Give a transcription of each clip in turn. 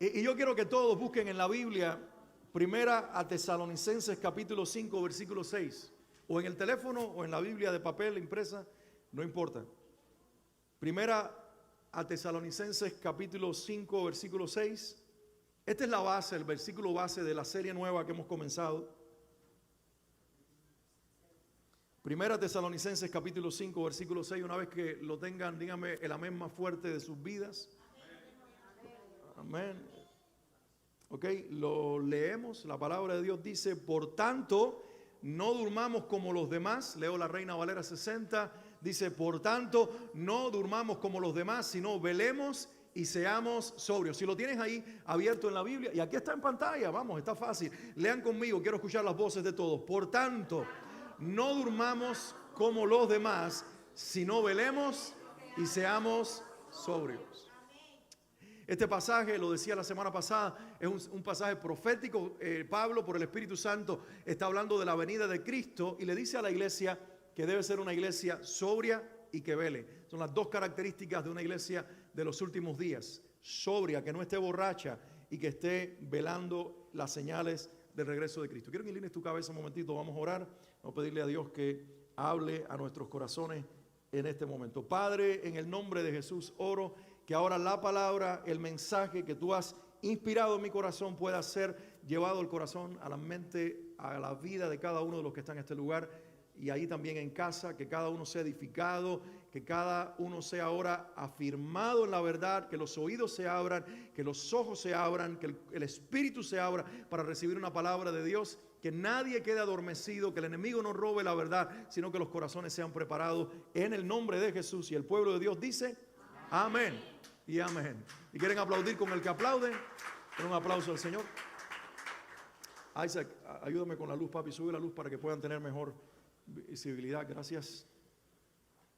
Y yo quiero que todos busquen en la Biblia, Primera a Tesalonicenses capítulo 5, versículo 6. O en el teléfono o en la Biblia de papel impresa, no importa. Primera a Tesalonicenses capítulo 5, versículo 6. Esta es la base, el versículo base de la serie nueva que hemos comenzado. Primera Tesalonicenses capítulo 5, versículo 6. Una vez que lo tengan, díganme el amén más fuerte de sus vidas. Amén. Ok, lo leemos. La palabra de Dios dice: por tanto, no durmamos como los demás. Leo la Reina Valera 60. Dice: por tanto, no durmamos como los demás, sino velemos y seamos sobrios. Si lo tienes ahí abierto en la Biblia, y aquí está en pantalla, vamos, está fácil. Lean conmigo, quiero escuchar las voces de todos. Por tanto, no durmamos como los demás, sino velemos y seamos sobrios. Este pasaje, lo decía la semana pasada, es un pasaje profético. Pablo, por el Espíritu Santo, está hablando de la venida de Cristo y le dice a la iglesia que debe ser una iglesia sobria y que vele. Son las dos características de una iglesia de los últimos días: sobria, que no esté borracha, y que esté velando las señales del regreso de Cristo. Quiero que inclines tu cabeza un momentito, vamos a orar, vamos a pedirle a Dios que hable a nuestros corazones en este momento. Padre, en el nombre de Jesús oro que ahora la palabra, el mensaje que tú has inspirado en mi corazón pueda ser llevado al corazón, a la mente, a la vida de cada uno de los que están en este lugar y ahí también en casa, que cada uno sea edificado, que cada uno sea ahora afirmado en la verdad, que los oídos se abran, que los ojos se abran, que el espíritu se abra para recibir una palabra de Dios, que nadie quede adormecido, que el enemigo no robe la verdad, sino que los corazones sean preparados en el nombre de Jesús. Y el pueblo de Dios dice: amén y amén. ¿Y quieren aplaudir con el que aplaude? Den un aplauso al Señor. Isaac, ayúdame con la luz, papi, sube la luz para que puedan tener mejor visibilidad. Gracias.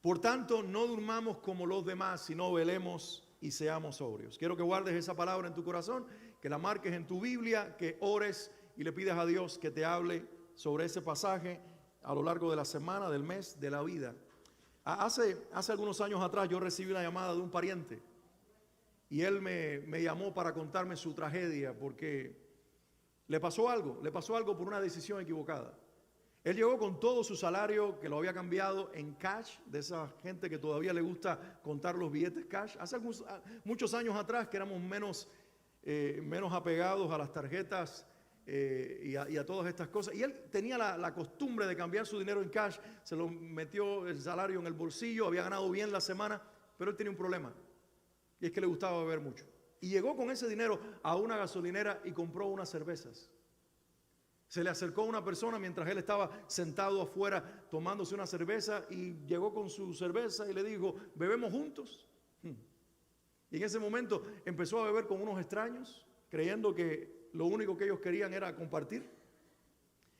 Por tanto, no durmamos como los demás, sino velemos y seamos sobrios. Quiero que guardes esa palabra en tu corazón, que la marques en tu Biblia, que ores y le pidas a Dios que te hable sobre ese pasaje a lo largo de la semana, del mes, de la vida. Hace algunos años atrás yo recibí una llamada de un pariente y él me llamó para contarme su tragedia porque le pasó algo por una decisión equivocada. Él llegó con todo su salario, que lo había cambiado en cash, de esa gente que todavía le gusta contar los billetes cash. Hace muchos años atrás que éramos menos apegados a las tarjetas y a todas estas cosas. Y él tenía la costumbre de cambiar su dinero en cash, se lo metió el salario en el bolsillo, había ganado bien la semana, pero él tenía un problema, y es que le gustaba beber mucho. Y llegó con ese dinero a una gasolinera y compró unas cervezas. Se le acercó una persona mientras él estaba sentado afuera tomándose una cerveza y llegó con su cerveza y le dijo: ¿bebemos juntos? Y en ese momento empezó a beber con unos extraños, creyendo que lo único que ellos querían era compartir.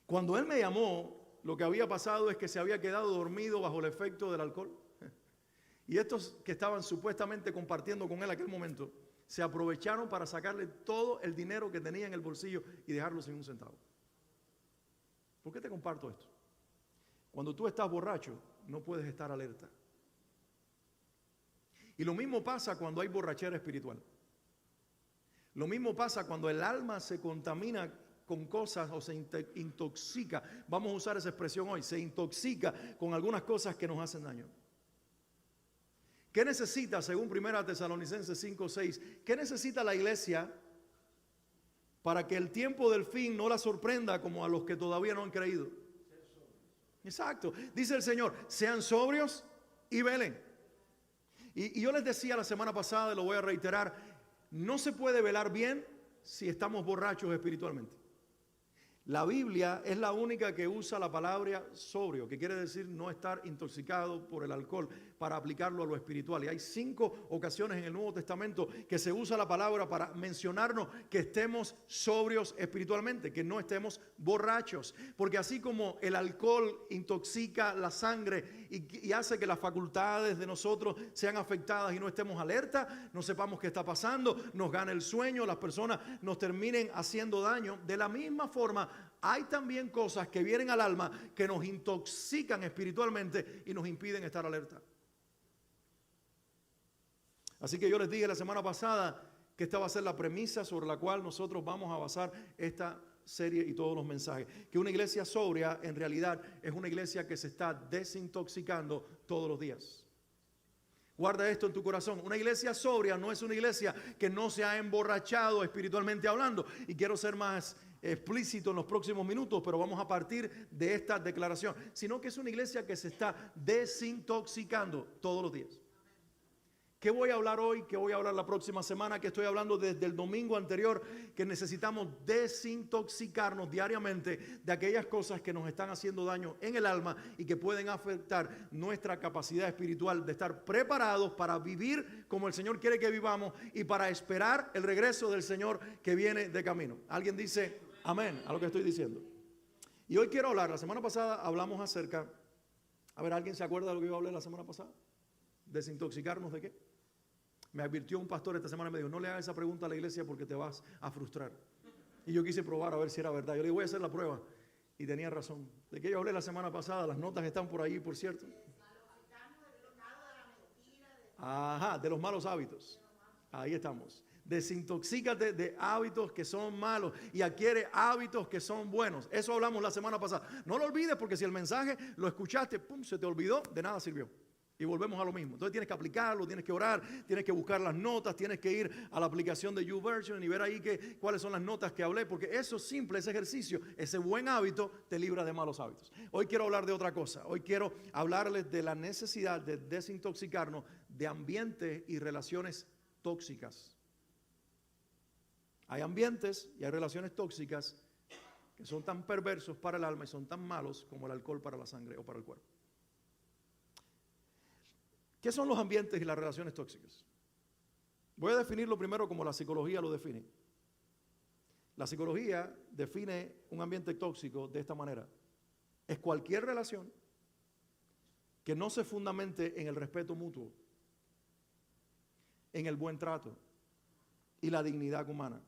Cuando él me llamó, lo que había pasado es que se había quedado dormido bajo el efecto del alcohol. Y estos que estaban supuestamente compartiendo con él aquel momento, se aprovecharon para sacarle todo el dinero que tenía en el bolsillo y dejarlo sin un centavo. ¿Por qué te comparto esto? Cuando tú estás borracho, no puedes estar alerta. Y lo mismo pasa cuando hay borrachera espiritual. Lo mismo pasa cuando el alma se contamina con cosas o se intoxica. Vamos a usar esa expresión hoy. Se intoxica con algunas cosas que nos hacen daño. ¿Qué necesita, según 1 Tesalonicenses 5:6? ¿Qué necesita la iglesia para que el tiempo del fin no la sorprenda como a los que todavía no han creído? Exacto. Dice el Señor: sean sobrios y velen. Y yo les decía la semana pasada, y lo voy a reiterar: no se puede velar bien si estamos borrachos espiritualmente. La Biblia es la única que usa la palabra sobrio, que quiere decir no estar intoxicado por el alcohol, para aplicarlo a lo espiritual. Y hay 5 ocasiones en el Nuevo Testamento que se usa la palabra para mencionarnos que estemos sobrios espiritualmente, que no estemos borrachos. Porque así como el alcohol intoxica la sangre y hace que las facultades de nosotros sean afectadas y no estemos alerta, no sepamos qué está pasando, nos gane el sueño, las personas nos terminen haciendo daño, de la misma forma hay también cosas que vienen al alma que nos intoxican espiritualmente y nos impiden estar alerta. Así que yo les dije la semana pasada que que esta va a ser la premisa sobre la cual nosotros vamos a basar esta serie y todos los mensajes. Que una iglesia sobria en realidad es una iglesia que se está desintoxicando todos los días. Guarda esto en tu corazón. Una iglesia sobria no es una iglesia que no se ha emborrachado espiritualmente hablando. Y quiero ser más explícito en los próximos minutos, pero vamos a partir de esta declaración. Sino que es una iglesia que se está desintoxicando todos los días. ¿Qué voy a hablar hoy? ¿Qué voy a hablar la próxima semana? Que estoy hablando desde el domingo anterior, que necesitamos desintoxicarnos diariamente de aquellas cosas que nos están haciendo daño en el alma y que pueden afectar nuestra capacidad espiritual de estar preparados para vivir como el Señor quiere que vivamos y para esperar el regreso del Señor que viene de camino. ¿Alguien dice amén a lo que estoy diciendo? Y hoy quiero hablar, la semana pasada hablamos acerca, a ver, ¿alguien se acuerda de lo que yo hablé la semana pasada? ¿Desintoxicarnos de qué? Me advirtió un pastor esta semana y me dijo, no le hagas esa pregunta a la iglesia porque te vas a frustrar. Y yo quise probar a ver si era verdad. Yo le dije, voy a hacer la prueba. Y tenía razón. ¿De qué yo hablé la semana pasada? Las notas están por ahí, por cierto. Ajá, de los malos hábitos. Ahí estamos. Desintoxícate de hábitos que son malos y adquiere hábitos que son buenos. Eso hablamos la semana pasada. No lo olvides porque si el mensaje lo escuchaste, pum, se te olvidó, de nada sirvió. Y volvemos a lo mismo. Entonces tienes que aplicarlo, tienes que orar, tienes que buscar las notas, tienes que ir a la aplicación de YouVersion y ver ahí cuáles son las notas que hablé, porque eso es simple, ese ejercicio, ese buen hábito te libra de malos hábitos. Hoy quiero hablar de otra cosa. Hoy quiero hablarles de la necesidad de desintoxicarnos de ambientes y relaciones tóxicas. Hay ambientes y hay relaciones tóxicas que son tan perversos para el alma y son tan malos como el alcohol para la sangre o para el cuerpo. ¿Qué son los ambientes y las relaciones tóxicas? Voy a definirlo primero como la psicología lo define. La psicología define un ambiente tóxico de esta manera. Es cualquier relación que no se fundamente en el respeto mutuo, en el buen trato y la dignidad humana.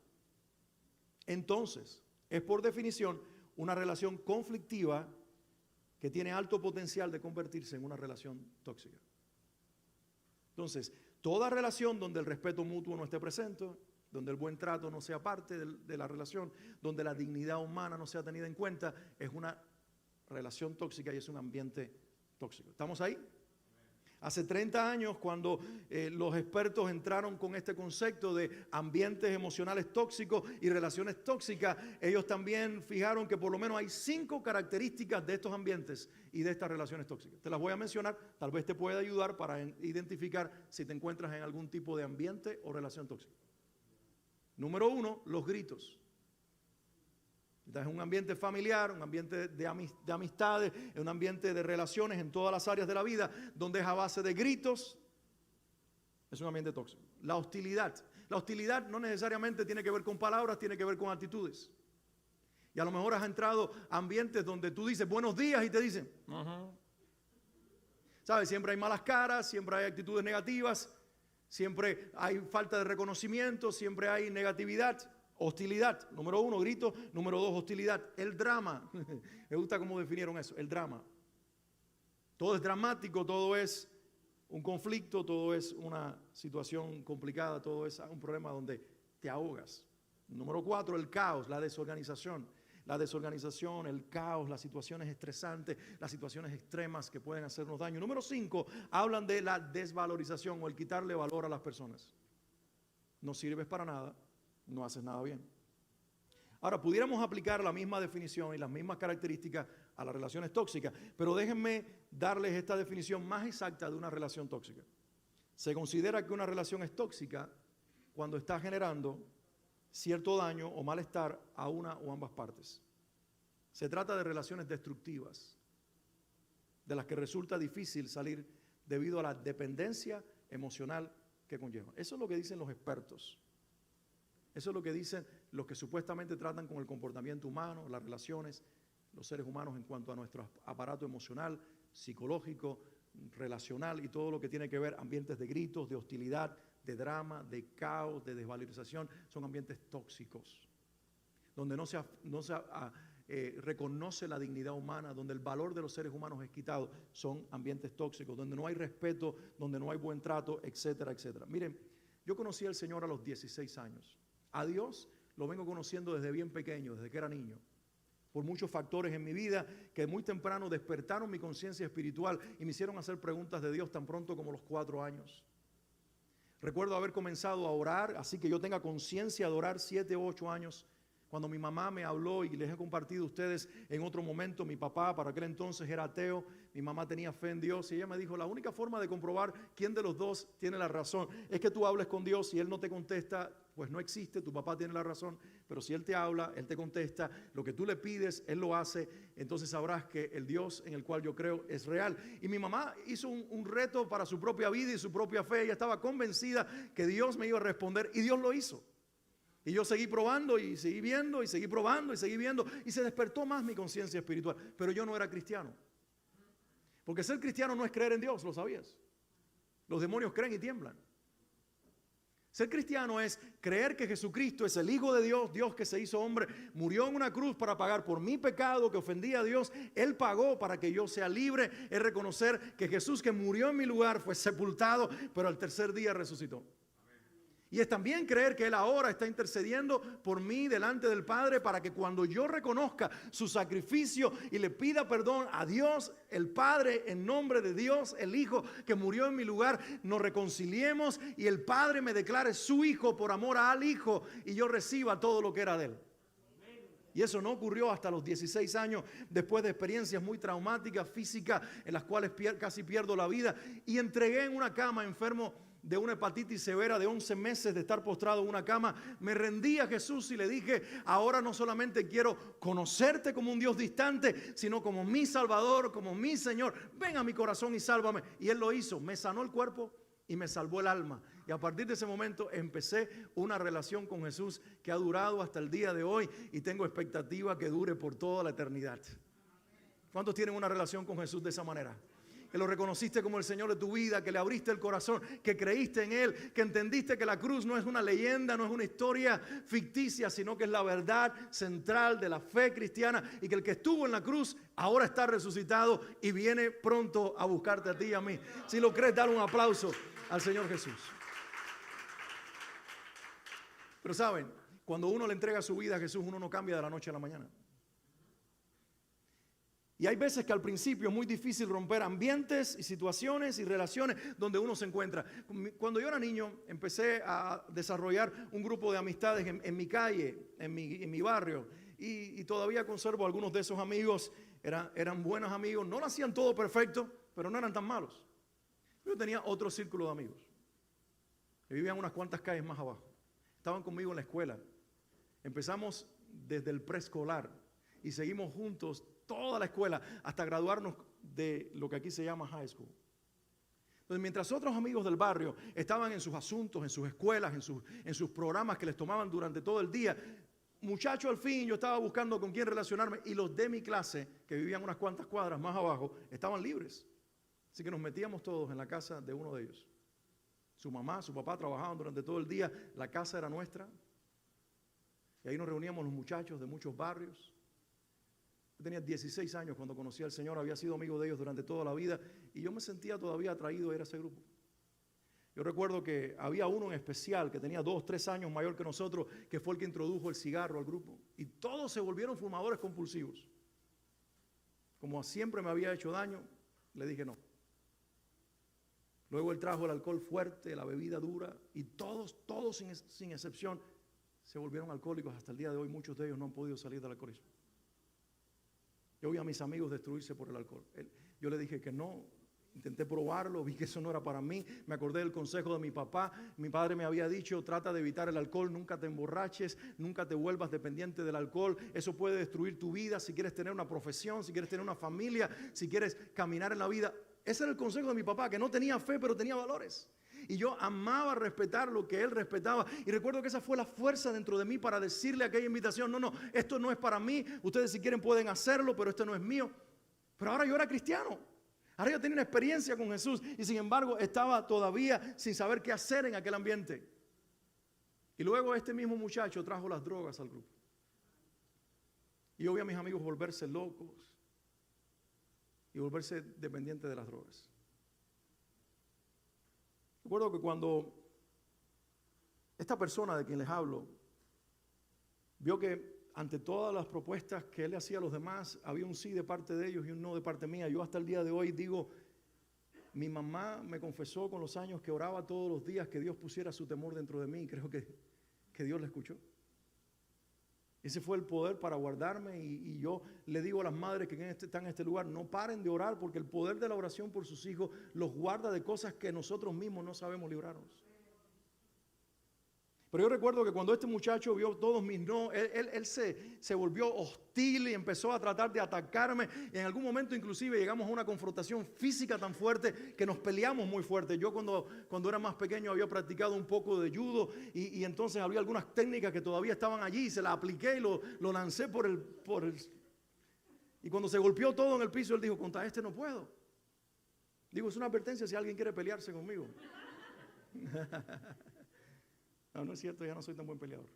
Entonces, es por definición una relación conflictiva que tiene alto potencial de convertirse en una relación tóxica. Entonces, toda relación donde el respeto mutuo no esté presente, donde el buen trato no sea parte de la relación, donde la dignidad humana no sea tenida en cuenta, es una relación tóxica y es un ambiente tóxico. ¿Estamos ahí? Hace 30 años, cuando los expertos entraron con este concepto de ambientes emocionales tóxicos y relaciones tóxicas, ellos también fijaron que por lo menos hay 5 características de estos ambientes y de estas relaciones tóxicas. Te las voy a mencionar, tal vez te pueda ayudar para identificar si te encuentras en algún tipo de ambiente o relación tóxica. Número 1, los gritos. Estás en un ambiente familiar, un ambiente de amistades, en un ambiente de relaciones en todas las áreas de la vida, donde es a base de gritos, es un ambiente tóxico. La hostilidad. La hostilidad no necesariamente tiene que ver con palabras, tiene que ver con actitudes. Y a lo mejor has entrado a ambientes donde tú dices buenos días y te dicen, ¿sabes? Siempre hay malas caras, siempre hay actitudes negativas, siempre hay falta de reconocimiento, siempre hay negatividad. Hostilidad, número 1, grito, número 2, hostilidad. El drama, me gusta cómo definieron eso, el drama. Todo es dramático, todo es un conflicto, todo es una situación complicada, todo es un problema donde te ahogas. Número 4, el caos, la desorganización. La desorganización, el caos, las situaciones estresantes, las situaciones extremas que pueden hacernos daño. Número 5, hablan de la desvalorización o el quitarle valor a las personas. No sirves para nada. No haces nada bien. Ahora, pudiéramos aplicar la misma definición y las mismas características a las relaciones tóxicas, pero déjenme darles esta definición más exacta de una relación tóxica. Se considera que una relación es tóxica cuando está generando cierto daño o malestar a una o ambas partes. Se trata de relaciones destructivas, de las que resulta difícil salir debido a la dependencia emocional que conlleva. Eso es lo que dicen los expertos. Eso es lo que dicen los que supuestamente tratan con el comportamiento humano, las relaciones, los seres humanos en cuanto a nuestro aparato emocional, psicológico, relacional y todo lo que tiene que ver ambientes de gritos, de hostilidad, de drama, de caos, de desvalorización. Son ambientes tóxicos, donde no se reconoce la dignidad humana, donde el valor de los seres humanos es quitado. Son ambientes tóxicos, donde no hay respeto, donde no hay buen trato, etcétera, etcétera. Miren, Yo conocí al Señor a los 16 años. A Dios lo vengo conociendo desde bien pequeño, desde que era niño. Por muchos factores en mi vida que muy temprano despertaron mi conciencia espiritual y me hicieron hacer preguntas de Dios tan pronto como los 4 años. Recuerdo haber comenzado a orar, así que yo tenga conciencia de orar 7 o 8 años. Cuando mi mamá me habló, y les he compartido a ustedes en otro momento, mi papá para aquel entonces era ateo, mi mamá tenía fe en Dios y ella me dijo, la única forma de comprobar quién de los dos tiene la razón es que tú hables con Dios y Él no te contesta, pues no existe, tu papá tiene la razón, pero si Él te habla, Él te contesta, lo que tú le pides, Él lo hace, entonces sabrás que el Dios en el cual yo creo es real. Y mi mamá hizo un reto para su propia vida y su propia fe, ella estaba convencida que Dios me iba a responder y Dios lo hizo. Y yo seguí probando y seguí viendo y seguí probando y seguí viendo y se despertó más mi conciencia espiritual. Pero yo no era cristiano. Porque ser cristiano no es creer en Dios, ¿lo sabías? Los demonios creen y tiemblan. Ser cristiano es creer que Jesucristo es el Hijo de Dios, Dios que se hizo hombre, murió en una cruz para pagar por mi pecado que ofendía a Dios. Él pagó para que yo sea libre. Es reconocer que Jesús que murió en mi lugar fue sepultado, pero al tercer día resucitó. Y es también creer que Él ahora está intercediendo por mí delante del Padre para que cuando yo reconozca su sacrificio y le pida perdón a Dios, el Padre, en nombre de Dios, el Hijo que murió en mi lugar, nos reconciliemos y el Padre me declare su Hijo por amor al Hijo y yo reciba todo lo que era de Él. Y eso no ocurrió hasta los 16 años, después de experiencias muy traumáticas, físicas, en las cuales casi pierdo la vida. Y entregué en una cama enfermo de una hepatitis severa de 11 meses de estar postrado en una cama. Me rendí a Jesús y le dije, ahora no solamente quiero conocerte como un Dios distante, sino como mi Salvador, como mi Señor. Ven a mi corazón y sálvame. Y Él lo hizo, me sanó el cuerpo y me salvó el alma. Y a partir de ese momento empecé una relación con Jesús que ha durado hasta el día de hoy y tengo expectativa que dure por toda la eternidad. ¿Cuántos tienen una relación con Jesús de esa manera? Que lo reconociste como el Señor de tu vida, que le abriste el corazón, que creíste en Él, que entendiste que la cruz no es una leyenda, no es una historia ficticia, sino que es la verdad central de la fe cristiana y que el que estuvo en la cruz ahora está resucitado y viene pronto a buscarte a ti y a mí. Si lo crees, dale un aplauso al Señor Jesús. Pero saben, cuando uno le entrega su vida a Jesús, uno no cambia de la noche a la mañana. Y hay veces que al principio es muy difícil romper ambientes y situaciones y relaciones donde uno se encuentra. Cuando yo era niño empecé a desarrollar un grupo de amistades en mi calle, en mi barrio. Y todavía conservo algunos de esos amigos. Eran buenos amigos. No lo hacían todo perfecto, pero no eran tan malos. Yo tenía otro círculo de amigos que vivían unas cuantas calles más abajo. Estaban conmigo en la escuela. Empezamos desde el preescolar y seguimos juntos toda la escuela hasta graduarnos de lo que aquí se llama high school. Entonces, mientras otros amigos del barrio estaban en sus asuntos, en sus escuelas, en sus programas que les tomaban durante todo el día, muchacho, al fin yo estaba buscando con quién relacionarme y los de mi clase, que vivían unas cuantas cuadras más abajo, estaban libres. Así que nos metíamos todos en la casa de uno de ellos. Su mamá, su papá trabajaban durante todo el día, la casa era nuestra. Y ahí nos reuníamos los muchachos de muchos barrios. Yo tenía 16 años cuando conocí al Señor, había sido amigo de ellos durante toda la vida y yo me sentía todavía atraído a ir a ese grupo. Yo recuerdo que había uno en especial que tenía 2, 3 años mayor que nosotros, que fue el que introdujo el cigarro al grupo. Y todos se volvieron fumadores compulsivos. Como siempre me había hecho daño, le dije no. Luego él trajo el alcohol fuerte, la bebida dura y todos sin excepción se volvieron alcohólicos. Hasta el día de hoy muchos de ellos no han podido salir del alcoholismo. Yo vi a mis amigos destruirse por el alcohol. Yo le dije que no, intenté probarlo, vi que eso no era para mí. Me acordé del consejo de mi papá. Mi padre me había dicho, trata de evitar el alcohol, nunca te emborraches, nunca te vuelvas dependiente del alcohol. Eso puede destruir tu vida si quieres tener una profesión, si quieres tener una familia, si quieres caminar en la vida. Ese era el consejo de mi papá, que no tenía fe, pero tenía valores. Y yo amaba respetar lo que él respetaba. Y recuerdo que esa fue la fuerza dentro de mí para decirle aquella invitación, no, esto no es para mí. Ustedes si quieren pueden hacerlo, pero esto no es mío. Pero ahora yo era cristiano. Ahora yo tenía una experiencia con Jesús. Y sin embargo estaba todavía sin saber qué hacer en aquel ambiente. Y luego este mismo muchacho trajo las drogas al grupo. Y yo vi a mis amigos volverse locos y volverse dependientes de las drogas. Recuerdo que cuando Esta persona de quien les hablo vio que ante todas las propuestas que él le hacía a los demás, había un sí de parte de ellos y un no de parte mía. Yo hasta el día de hoy digo, mi mamá me confesó con los años que oraba todos los días que Dios pusiera su temor dentro de mí, y creo que Dios la escuchó. Ese fue el poder para guardarme, y yo le digo a las madres que están en este lugar, no paren de orar, porque el poder de la oración por sus hijos los guarda de cosas que nosotros mismos no sabemos librarnos. Pero yo recuerdo que cuando este muchacho vio todos mis no, él se volvió hostil y empezó a tratar de atacarme. En algún momento inclusive llegamos a una confrontación física tan fuerte que nos peleamos muy fuerte. Yo cuando era más pequeño había practicado un poco de judo, y entonces había algunas técnicas que todavía estaban allí, y se las apliqué y lo lancé por el... Y cuando se golpeó todo en el piso, él dijo, contra este no puedo. Digo, es una advertencia si alguien quiere pelearse conmigo. No, no es cierto, ya no soy tan buen peleador.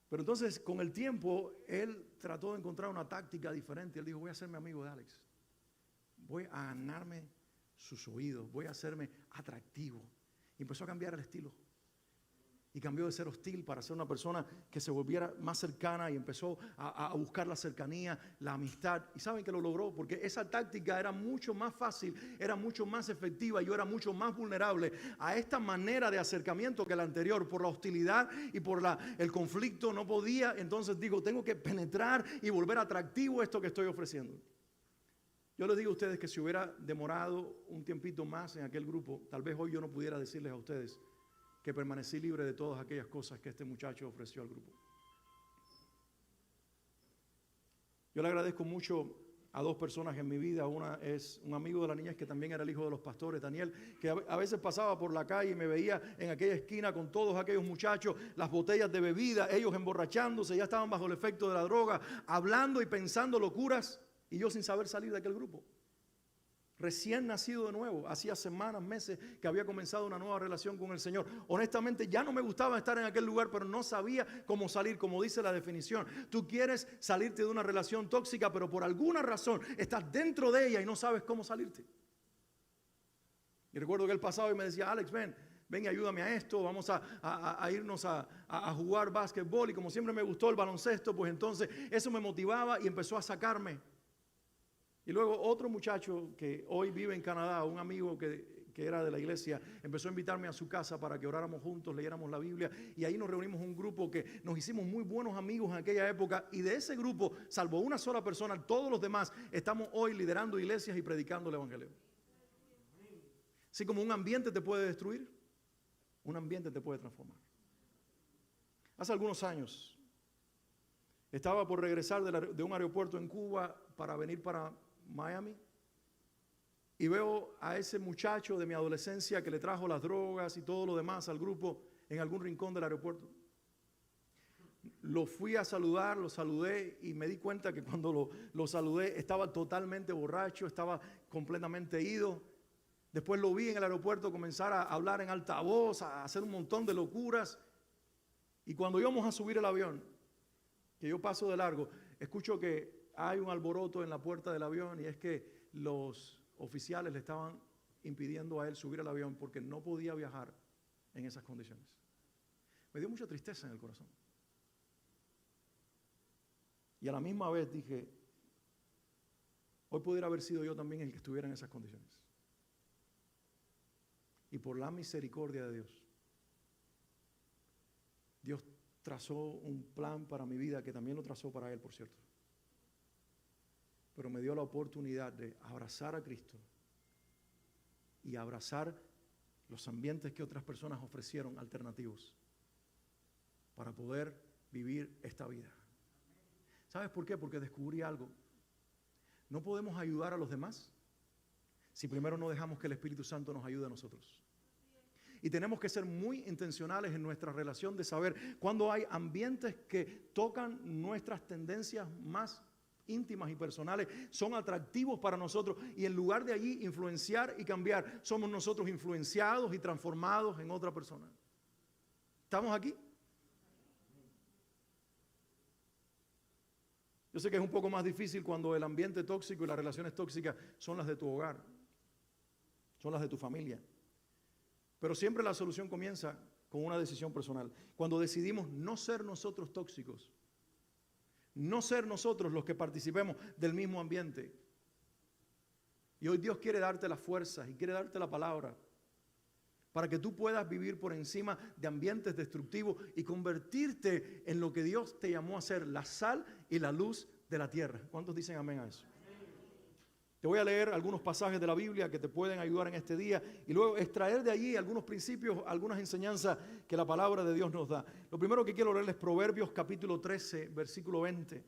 Pero entonces, con el tiempo, él trató de encontrar una táctica diferente. Él dijo, voy a hacerme amigo de Alex. Voy a ganarme sus oídos, voy a hacerme atractivo. Y empezó a cambiar el estilo. Y cambió de ser hostil para ser una persona que se volviera más cercana, y empezó a buscar la cercanía, la amistad. ¿Y saben que lo logró? Porque esa táctica era mucho más fácil, era mucho más efectiva, y yo era mucho más vulnerable a esta manera de acercamiento que la anterior. Por la hostilidad y por el conflicto no podía. Entonces digo, tengo que penetrar y volver atractivo esto que estoy ofreciendo. Yo les digo a ustedes que si hubiera demorado un tiempito más en aquel grupo, tal vez hoy yo no pudiera decirles a ustedes que permanecí libre de todas aquellas cosas que este muchacho ofreció al grupo. Yo le agradezco mucho a dos personas en mi vida. Una es un amigo de la niñez que también era el hijo de los pastores, Daniel, que a veces pasaba por la calle y me veía en aquella esquina con todos aquellos muchachos, las botellas de bebida, ellos emborrachándose, ya estaban bajo el efecto de la droga, hablando y pensando locuras, y yo sin saber salir de aquel grupo. Recién nacido de nuevo, hacía semanas, meses que había comenzado una nueva relación con el Señor. Honestamente ya no me gustaba estar en aquel lugar, pero no sabía cómo salir, como dice la definición. Tú quieres salirte de una relación tóxica, pero por alguna razón estás dentro de ella y no sabes cómo salirte. Y recuerdo que él pasaba y me decía, Alex, ven y ayúdame a esto, vamos a irnos a jugar básquetbol. Y como siempre me gustó el baloncesto, pues entonces eso me motivaba y empezó a sacarme. Y luego otro muchacho que hoy vive en Canadá, un amigo que era de la iglesia, empezó a invitarme a su casa para que oráramos juntos, leyéramos la Biblia, y ahí nos reunimos un grupo que nos hicimos muy buenos amigos en aquella época, y de ese grupo, salvo una sola persona, todos los demás estamos hoy liderando iglesias y predicando el evangelio. Así como un ambiente te puede destruir, un ambiente te puede transformar. Hace algunos años estaba por regresar de un aeropuerto en Cuba para venir para Miami, y veo a ese muchacho de mi adolescencia que le trajo las drogas y todo lo demás al grupo en algún rincón del aeropuerto. Lo fui a saludar, lo saludé, y me di cuenta que cuando lo saludé estaba totalmente borracho, estaba completamente ido. Después lo vi en el aeropuerto comenzar a hablar en alta voz, a hacer un montón de locuras, y cuando íbamos a subir el avión, que yo paso de largo, escucho que hay un alboroto en la puerta del avión, y es que los oficiales le estaban impidiendo a él subir al avión porque no podía viajar en esas condiciones. Me dio mucha tristeza en el corazón. Y a la misma vez dije, hoy pudiera haber sido yo también el que estuviera en esas condiciones. Y por la misericordia de Dios, Dios trazó un plan para mi vida que también lo trazó para él, por cierto. Pero me dio la oportunidad de abrazar a Cristo y abrazar los ambientes que otras personas ofrecieron alternativos para poder vivir esta vida. ¿Sabes por qué? Porque descubrí algo. No podemos ayudar a los demás si primero no dejamos que el Espíritu Santo nos ayude a nosotros. Y tenemos que ser muy intencionales en nuestra relación de saber cuándo hay ambientes que tocan nuestras tendencias más íntimas y personales, son atractivos para nosotros, y en lugar de allí influenciar y cambiar, somos nosotros influenciados y transformados en otra persona. ¿Estamos aquí? Yo sé que es un poco más difícil cuando el ambiente tóxico y las relaciones tóxicas son las de tu hogar, son las de tu familia. Pero siempre la solución comienza con una decisión personal. Cuando decidimos no ser nosotros tóxicos, no ser nosotros los que participemos del mismo ambiente. Y hoy Dios quiere darte las fuerzas y quiere darte la palabra para que tú puedas vivir por encima de ambientes destructivos y convertirte en lo que Dios te llamó a ser, la sal y la luz de la tierra. ¿Cuántos dicen amén a eso? Te voy a leer algunos pasajes de la Biblia que te pueden ayudar en este día y luego extraer de allí algunos principios, algunas enseñanzas que la palabra de Dios nos da. Lo primero que quiero leer es Proverbios capítulo 13, versículo 20.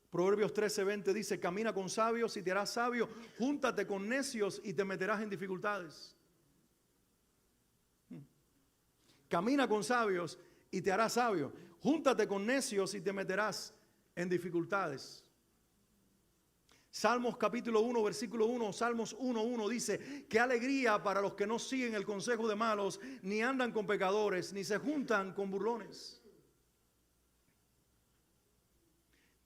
Proverbios 13:20 dice: camina con sabios y te harás sabio, júntate con necios y te meterás en dificultades. Camina con sabios y te harás sabio, júntate con necios y te meterás en dificultades. Salmos capítulo 1, versículo 1, Salmos 1:1 dice: qué alegría para los que no siguen el consejo de malos, ni andan con pecadores, ni se juntan con burlones.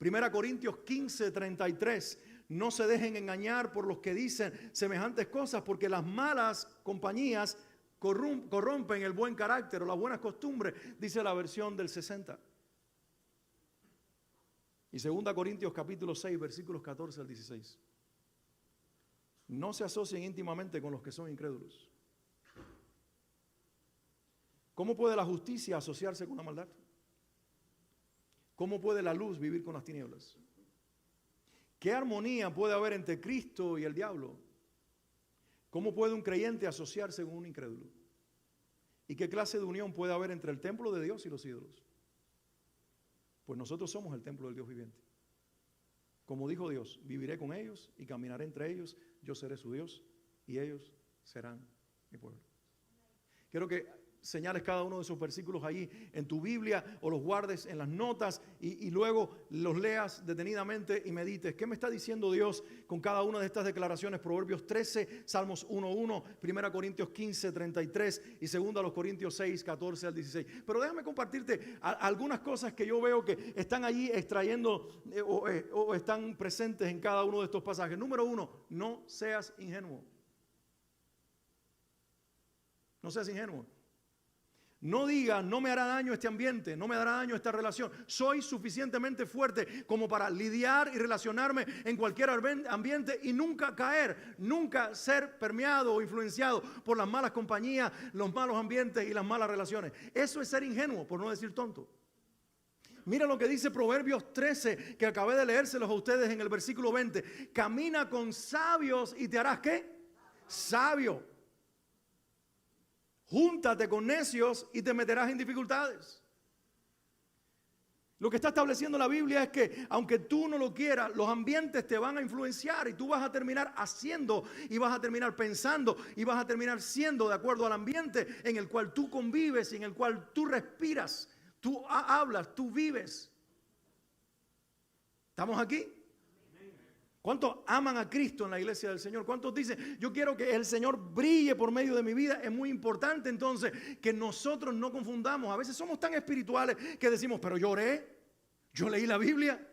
1 Corintios 15:33, no se dejen engañar por los que dicen semejantes cosas, porque las malas compañías corrompen el buen carácter o las buenas costumbres, dice la versión del 60. Y 2 Corintios capítulo 6, versículos 14 al 16. No se asocien íntimamente con los que son incrédulos. ¿Cómo puede la justicia asociarse con la maldad? ¿Cómo puede la luz vivir con las tinieblas? ¿Qué armonía puede haber entre Cristo y el diablo? ¿Cómo puede un creyente asociarse con un incrédulo? ¿Y qué clase de unión puede haber entre el templo de Dios y los ídolos? Pues nosotros somos el templo del Dios viviente. Como dijo Dios, viviré con ellos y caminaré entre ellos, yo seré su Dios y ellos serán mi pueblo. Quiero que señales cada uno de esos versículos allí en tu Biblia o los guardes en las notas y luego los leas detenidamente y medites. ¿Qué me está diciendo Dios con cada una de estas declaraciones? Proverbios 13, Salmos 1:1, 1 Corintios 15:33 y 2 Corintios 6, 14 al 16. Pero déjame compartirte algunas cosas que yo veo que están allí extrayendo o están presentes en cada uno de estos pasajes. Número 1, no seas ingenuo. No seas ingenuo. No diga, no me hará daño este ambiente, no me hará daño esta relación. Soy suficientemente fuerte como para lidiar y relacionarme en cualquier ambiente y nunca caer, nunca ser permeado o influenciado por las malas compañías, los malos ambientes y las malas relaciones. Eso es ser ingenuo, por no decir tonto. Mira lo que dice Proverbios 13, que acabé de leérselos a ustedes en el versículo 20. Camina con sabios y te harás ¿qué? Sabio. Júntate con necios y te meterás en dificultades. Lo que está estableciendo la Biblia es que aunque tú no lo quieras, los ambientes te van a influenciar y tú vas a terminar haciendo y vas a terminar pensando y vas a terminar siendo de acuerdo al ambiente en el cual tú convives y en el cual tú respiras, tú hablas, tú vives. ¿Estamos aquí? ¿Cuántos aman a Cristo en la iglesia del Señor? ¿Cuántos dicen, yo quiero que el Señor brille por medio de mi vida? Es muy importante entonces que nosotros no confundamos. A veces somos tan espirituales que decimos, pero yo oré, yo leí la Biblia,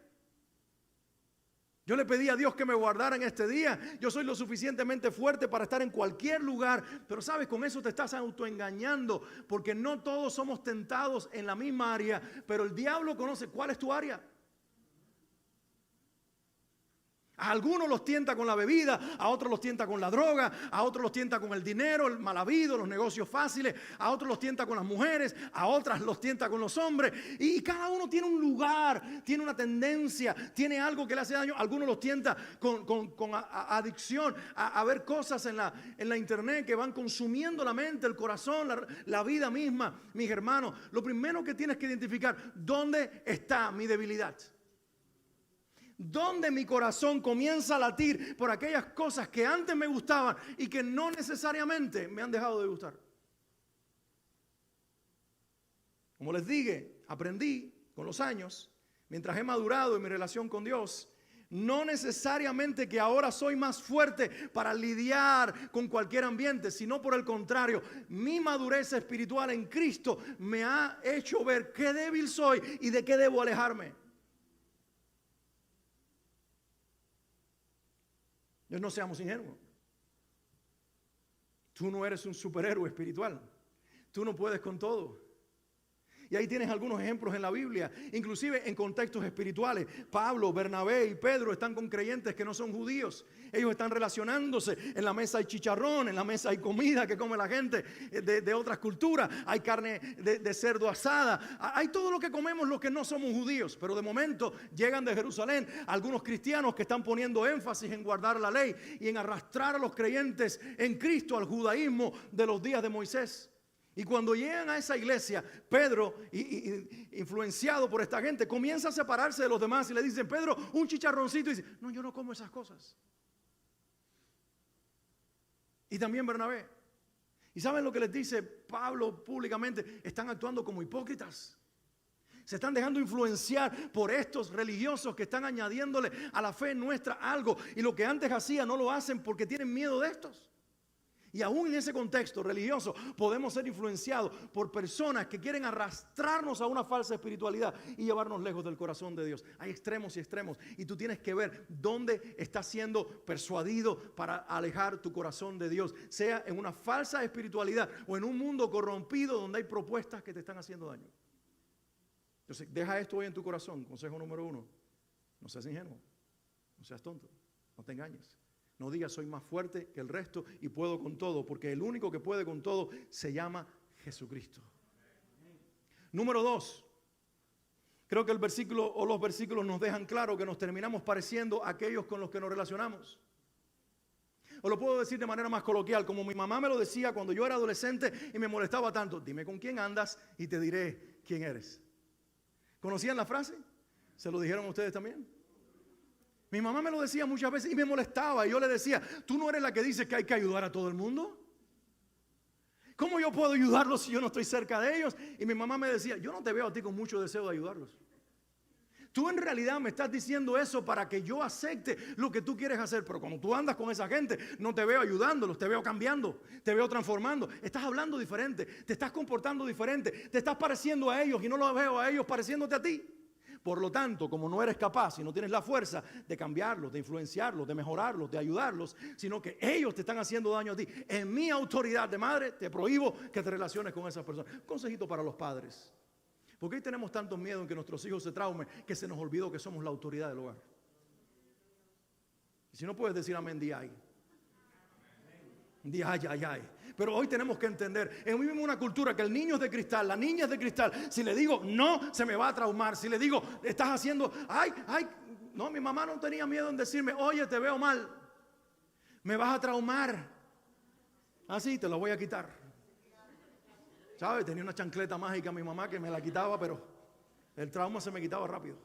yo le pedí a Dios que me guardara en este día, yo soy lo suficientemente fuerte para estar en cualquier lugar. Pero sabes, con eso te estás autoengañando, porque no todos somos tentados en la misma área, pero el diablo conoce cuál es tu área. A algunos los tienta con la bebida, a otros los tienta con la droga, a otros los tienta con el dinero, el mal habido, los negocios fáciles, a otros los tienta con las mujeres, a otras los tienta con los hombres. Y cada uno tiene un lugar, tiene una tendencia, tiene algo que le hace daño. Algunos los tienta con adicción a ver cosas en la internet que van consumiendo la mente, el corazón, la vida misma. Mis hermanos, lo primero que tienes que identificar, ¿dónde está mi debilidad? Donde mi corazón comienza a latir por aquellas cosas que antes me gustaban y que no necesariamente me han dejado de gustar. Como les dije, aprendí con los años, mientras he madurado en mi relación con Dios, no necesariamente que ahora soy más fuerte para lidiar con cualquier ambiente, sino por el contrario, mi madurez espiritual en Cristo me ha hecho ver qué débil soy y de qué debo alejarme. No seamos ingenuos. Tú no eres un superhéroe espiritual. Tú no puedes con todo. Y ahí tienes algunos ejemplos en la Biblia, inclusive en contextos espirituales. Pablo, Bernabé y Pedro están con creyentes que no son judíos. Ellos están relacionándose. En la mesa hay chicharrón, en la mesa hay comida que come la gente de otras culturas. Hay carne de cerdo asada. Hay todo lo que comemos los que no somos judíos. Pero de momento llegan de Jerusalén algunos cristianos que están poniendo énfasis en guardar la ley y en arrastrar a los creyentes en Cristo al judaísmo de los días de Moisés. Y cuando llegan a esa iglesia, Pedro, influenciado por esta gente, comienza a separarse de los demás y le dicen, Pedro, un chicharroncito. Y dice, no, yo no como esas cosas. Y también Bernabé. ¿Y saben lo que les dice Pablo públicamente? Están actuando como hipócritas. Se están dejando influenciar por estos religiosos que están añadiéndole a la fe nuestra algo. Y lo que antes hacían no lo hacen porque tienen miedo de estos. Y aún en ese contexto religioso podemos ser influenciados por personas que quieren arrastrarnos a una falsa espiritualidad y llevarnos lejos del corazón de Dios. Hay extremos y extremos y tú tienes que ver dónde estás siendo persuadido para alejar tu corazón de Dios. Sea en una falsa espiritualidad o en un mundo corrompido donde hay propuestas que te están haciendo daño. Entonces deja esto hoy en tu corazón. Consejo número 1. No seas ingenuo. No seas tonto. No te engañes. No digas soy más fuerte que el resto y puedo con todo, porque el único que puede con todo se llama Jesucristo. Número 2. Creo que el versículo o los versículos nos dejan claro que nos terminamos pareciendo a aquellos con los que nos relacionamos. O lo puedo decir de manera más coloquial, como mi mamá me lo decía cuando yo era adolescente y me molestaba tanto. Dime con quién andas y te diré quién eres. ¿Conocían la frase? ¿Se lo dijeron a ustedes también? Mi mamá me lo decía muchas veces y me molestaba. Y yo le decía, ¿tú no eres la que dice que hay que ayudar a todo el mundo? ¿Cómo yo puedo ayudarlos si yo no estoy cerca de ellos? Y mi mamá me decía, yo no te veo a ti con mucho deseo de ayudarlos. Tú en realidad me estás diciendo eso para que yo acepte lo que tú quieres hacer. Pero cuando tú andas con esa gente, no te veo ayudándolos, te veo cambiando, te veo transformando. Estás hablando diferente, te estás comportando diferente, te estás pareciendo a ellos y no los veo a ellos pareciéndote a ti. Por lo tanto, como no eres capaz y no tienes la fuerza de cambiarlos, de influenciarlos, de mejorarlos, de ayudarlos, sino que ellos te están haciendo daño a ti, en mi autoridad de madre te prohíbo que te relaciones con esas personas. Consejito para los padres. ¿Por qué tenemos tanto miedo en que nuestros hijos se traumen que se nos olvidó que somos la autoridad del hogar? Y si no puedes decir amén, di ay. Di ay, ay, ay. Pero hoy tenemos que entender, vivimos una cultura que el niño es de cristal, la niña es de cristal. Si le digo no, se me va a traumar. Si le digo, estás haciendo, ay, ay. No, mi mamá no tenía miedo en decirme, oye, te veo mal. Me vas a traumar. Así te lo voy a quitar. ¿Sabes? Tenía una chancleta mágica mi mamá que me la quitaba, pero el trauma se me quitaba rápido.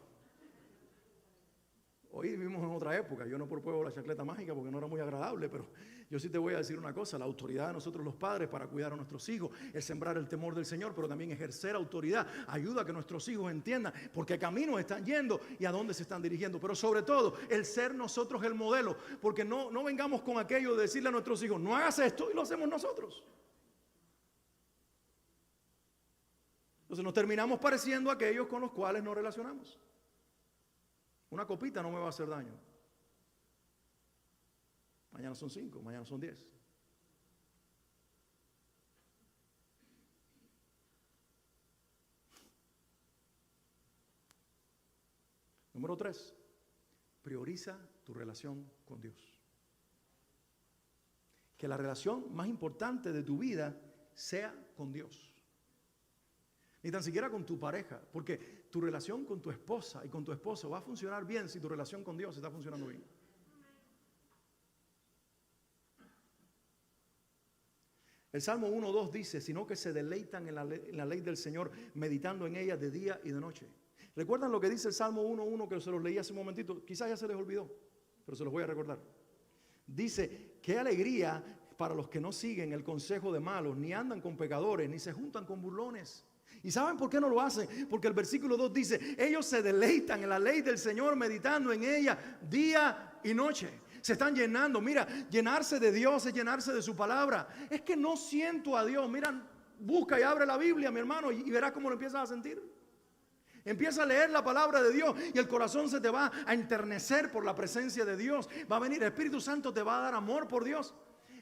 Hoy vivimos en otra época. Yo no propuesto la chancleta mágica porque no era muy agradable, pero yo sí te voy a decir una cosa. La autoridad de nosotros los padres para cuidar a nuestros hijos es sembrar el temor del Señor, pero también ejercer autoridad ayuda a que nuestros hijos entiendan por qué caminos están yendo y a dónde se están dirigiendo. Pero sobre todo, el ser nosotros el modelo, porque no vengamos con aquello de decirle a nuestros hijos, no hagas esto y lo hacemos nosotros. Entonces nos terminamos pareciendo a aquellos con los cuales nos relacionamos. Una copita no me va a hacer daño. Mañana son 5, mañana son 10. Número 3, prioriza tu relación con Dios. Que la relación más importante de tu vida sea con Dios. Ni tan siquiera con tu pareja, porque tu relación con tu esposa y con tu esposo va a funcionar bien si tu relación con Dios está funcionando bien. El Salmo 1:2 dice, sino que se deleitan en la ley del Señor, meditando en ella de día y de noche. ¿Recuerdan lo que dice el Salmo 1:1 que se los leí hace un momentito? Quizás ya se les olvidó, pero se los voy a recordar. Dice, qué alegría para los que no siguen el consejo de malos, ni andan con pecadores, ni se juntan con burlones. ¿Y saben por qué no lo hacen? Porque el versículo 2 dice, ellos se deleitan en la ley del Señor, meditando en ella día y noche. Se están llenando. Mira, llenarse de Dios es llenarse de su palabra. Es que no siento a Dios. Mira, busca y abre la Biblia, mi hermano, y verás cómo lo empiezas a sentir. Empieza a leer la palabra de Dios y el corazón se te va a enternecer por la presencia de Dios. Va a venir, el Espíritu Santo te va a dar amor por Dios.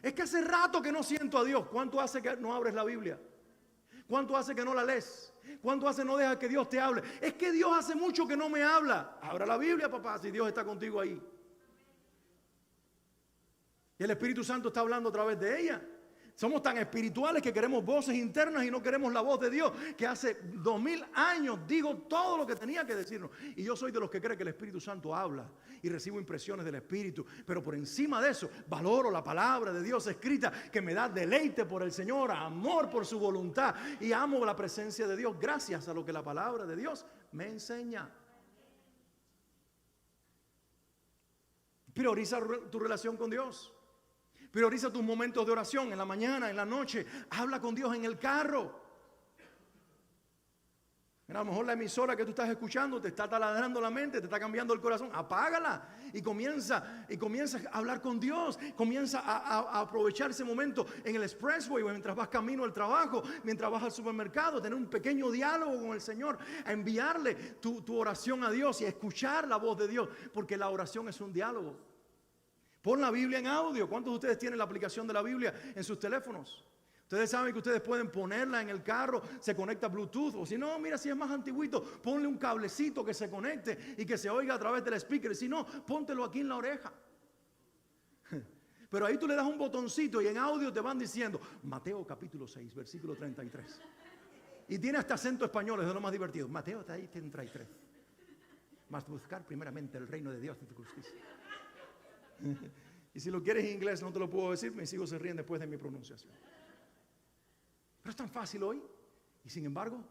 Es que hace rato que no siento a Dios. ¿Cuánto hace que no abres la Biblia? ¿Cuánto hace que no la lees? ¿Cuánto hace no dejas que Dios te hable? Es que Dios hace mucho que no me habla. Abra la Biblia, papá, si Dios está contigo ahí. Y el Espíritu Santo está hablando a través de ella. Somos tan espirituales que queremos voces internas y no queremos la voz de Dios, que hace 2000 años digo todo lo que tenía que decirnos. Y yo soy de los que cree que el Espíritu Santo habla y recibo impresiones del Espíritu. Pero por encima de eso, valoro la palabra de Dios escrita, que me da deleite por el Señor, amor por su voluntad, y amo la presencia de Dios gracias a lo que la palabra de Dios me enseña. Prioriza tu relación con Dios. Prioriza tus momentos de oración en la mañana, en la noche. Habla con Dios en el carro. Mira, a lo mejor la emisora que tú estás escuchando te está taladrando la mente, te está cambiando el corazón. Apágala y comienza a hablar con Dios. Comienza a aprovechar ese momento en el expressway, mientras vas camino al trabajo, mientras vas al supermercado, tener un pequeño diálogo con el Señor, a enviarle tu oración a Dios y a escuchar la voz de Dios, porque la oración es un diálogo. Pon la Biblia en audio. ¿Cuántos de ustedes tienen la aplicación de la Biblia en sus teléfonos? Ustedes saben que ustedes pueden ponerla en el carro, se conecta a Bluetooth, o si no, mira, si es más antiguito, ponle un cablecito que se conecte y que se oiga a través del speaker. Si no, póntelo aquí en la oreja. Pero ahí tú le das un botoncito y en audio te van diciendo Mateo capítulo 6, versículo 33. Y tiene hasta acento español, es de lo más divertido. Mateo 33. Mas buscar primeramente el reino de Dios y su justicia. Y si lo quieres en inglés no te lo puedo decir, mis hijos se ríen después de mi pronunciación. Pero es tan fácil hoy. Y sin embargo,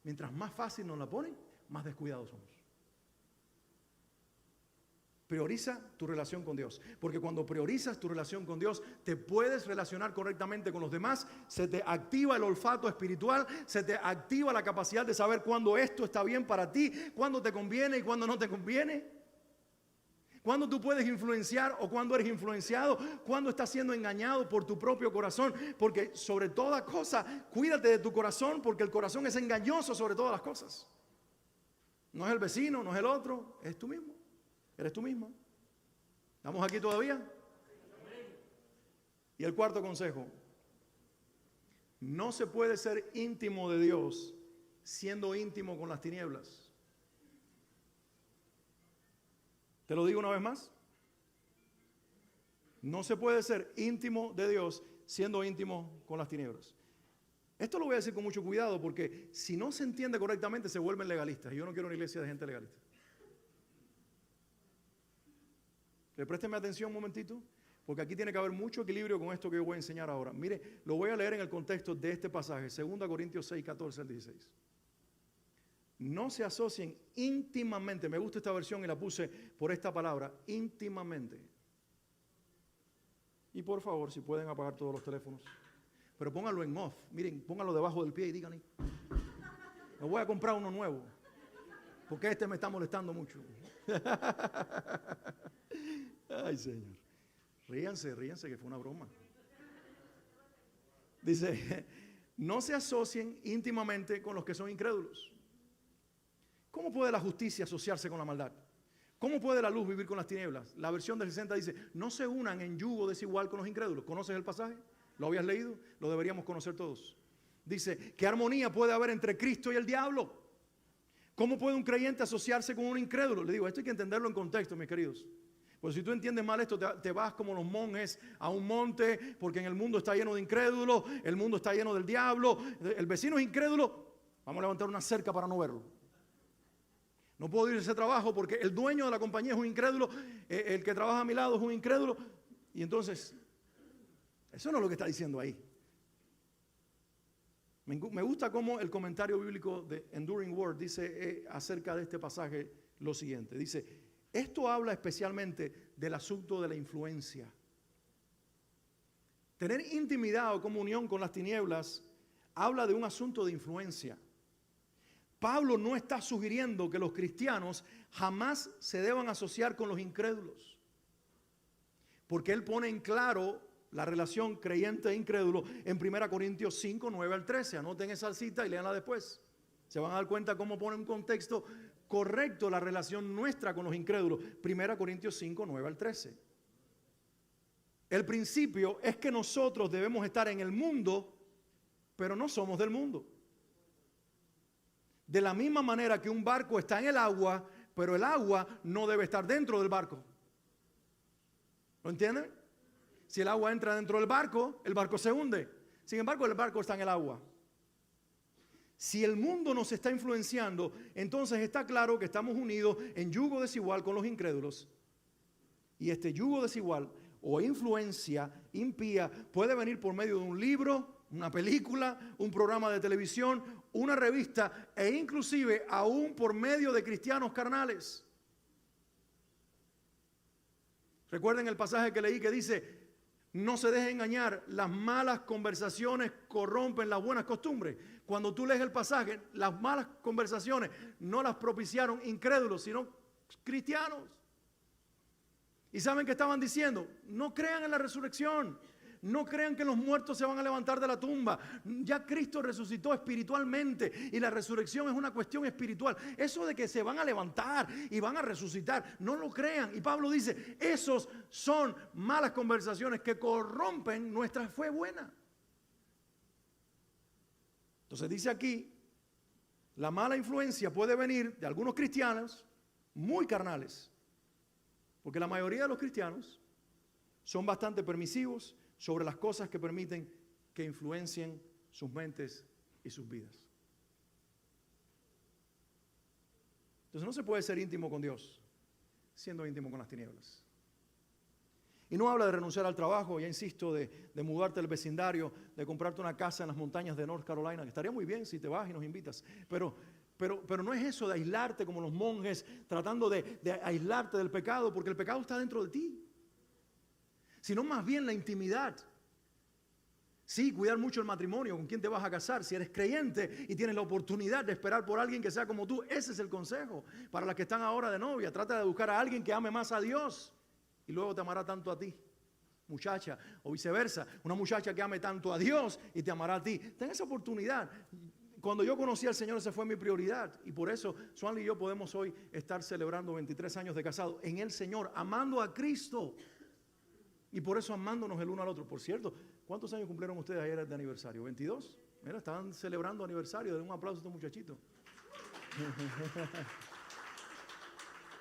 mientras más fácil nos la ponen, más descuidados somos. Prioriza tu relación con Dios, porque cuando priorizas tu relación con Dios, te puedes relacionar correctamente con los demás, se te activa el olfato espiritual, se te activa la capacidad de saber cuándo esto está bien para ti, cuándo te conviene y cuándo no te conviene. Cuando tú puedes influenciar o cuando eres influenciado, cuando estás siendo engañado por tu propio corazón, porque sobre toda cosa, cuídate de tu corazón, porque el corazón es engañoso sobre todas las cosas. No es el vecino, no es el otro, es tú mismo, eres tú mismo. ¿Estamos aquí todavía? Y el cuarto consejo, no se puede ser íntimo de Dios siendo íntimo con las tinieblas. Te lo digo una vez más. No se puede ser íntimo de Dios siendo íntimo con las tinieblas. Esto lo voy a decir con mucho cuidado porque si no se entiende correctamente se vuelven legalistas. Y yo no quiero una iglesia de gente legalista. Présteme atención un momentito, porque aquí tiene que haber mucho equilibrio con esto que yo voy a enseñar ahora. Mire, lo voy a leer en el contexto de este pasaje, 2 Corintios 6, 14 al 16. No se asocien íntimamente, me gusta esta versión y la puse por esta palabra, íntimamente. Y por favor, si pueden apagar todos los teléfonos, pero pónganlo en off, miren, pónganlo debajo del pie y digan, me voy a comprar uno nuevo, porque este me está molestando mucho. Ay, Señor, ríanse que fue una broma. Dice, no se asocien íntimamente con los que son incrédulos. ¿Cómo puede la justicia asociarse con la maldad? ¿Cómo puede la luz vivir con las tinieblas? La versión del 60 dice, no se unan en yugo desigual con los incrédulos. ¿Conoces el pasaje? ¿Lo habías leído? Lo deberíamos conocer todos. Dice, ¿qué armonía puede haber entre Cristo y el diablo? ¿Cómo puede un creyente asociarse con un incrédulo? Le digo, esto hay que entenderlo en contexto, mis queridos. Pues si tú entiendes mal esto, te vas como los monjes a un monte, porque en el mundo está lleno de incrédulos, el mundo está lleno del diablo, el vecino es incrédulo, vamos a levantar una cerca para no verlo. No puedo ir a ese trabajo porque el dueño de la compañía es un incrédulo, el que trabaja a mi lado es un incrédulo. Y entonces, eso no es lo que está diciendo ahí. Me gusta cómo el comentario bíblico de Enduring Word dice acerca de este pasaje lo siguiente. Dice, esto habla especialmente del asunto de la influencia. Tener intimidad o comunión con las tinieblas habla de un asunto de influencia. Pablo no está sugiriendo que los cristianos jamás se deban asociar con los incrédulos, porque él pone en claro la relación creyente e incrédulo en 1 Corintios 5, 9 al 13. Anoten esa cita y léanla después. Se van a dar cuenta cómo pone un contexto correcto la relación nuestra con los incrédulos. 1 Corintios 5, 9 al 13. El principio es que nosotros debemos estar en el mundo, pero no somos del mundo. De la misma manera que un barco está en el agua, pero el agua no debe estar dentro del barco. ¿Lo entienden? Si el agua entra dentro del barco, el barco se hunde. Sin embargo, el barco está en el agua. Si el mundo nos está influenciando, entonces está claro que estamos unidos en yugo desigual con los incrédulos. Y este yugo desigual o influencia impía puede venir por medio de un libro, una película, un programa de televisión, una revista e inclusive aún por medio de cristianos carnales. Recuerden el pasaje que leí que dice: no se deje engañar, las malas conversaciones corrompen las buenas costumbres. Cuando tú lees el pasaje, las malas conversaciones no las propiciaron incrédulos, sino cristianos. ¿Y saben qué estaban diciendo? No crean en la resurrección. No crean que los muertos se van a levantar de la tumba. Ya Cristo resucitó espiritualmente y la resurrección es una cuestión espiritual. Eso de que se van a levantar y van a resucitar, no lo crean. Y Pablo dice, esos son malas conversaciones que corrompen nuestra fe buena. Entonces dice aquí, la mala influencia puede venir de algunos cristianos muy carnales. Porque la mayoría de los cristianos son bastante permisivos sobre las cosas que permiten que influencien sus mentes y sus vidas. Entonces no se puede ser íntimo con Dios siendo íntimo con las tinieblas. Y no habla de renunciar al trabajo, ya insisto, de mudarte del vecindario, de comprarte una casa en las montañas de North Carolina, que estaría muy bien si te vas y nos invitas, pero no es eso de aislarte como los monjes, tratando de aislarte del pecado, porque el pecado está dentro de ti. Sino más bien la intimidad. Sí, cuidar mucho el matrimonio, con quién te vas a casar. Si eres creyente y tienes la oportunidad de esperar por alguien que sea como tú, ese es el consejo. Para las que están ahora de novia, trata de buscar a alguien que ame más a Dios y luego te amará tanto a ti, muchacha, o viceversa. Una muchacha que ame tanto a Dios y te amará a ti. Ten esa oportunidad. Cuando yo conocí al Señor, esa fue mi prioridad. Y por eso, Swanley y yo podemos hoy estar celebrando 23 años de casado en el Señor, amando a Cristo. Y por eso amándonos el uno al otro. Por cierto, ¿cuántos años cumplieron ustedes ayer de aniversario? ¿22? Mira, estaban celebrando aniversario. Den un aplauso a estos muchachitos.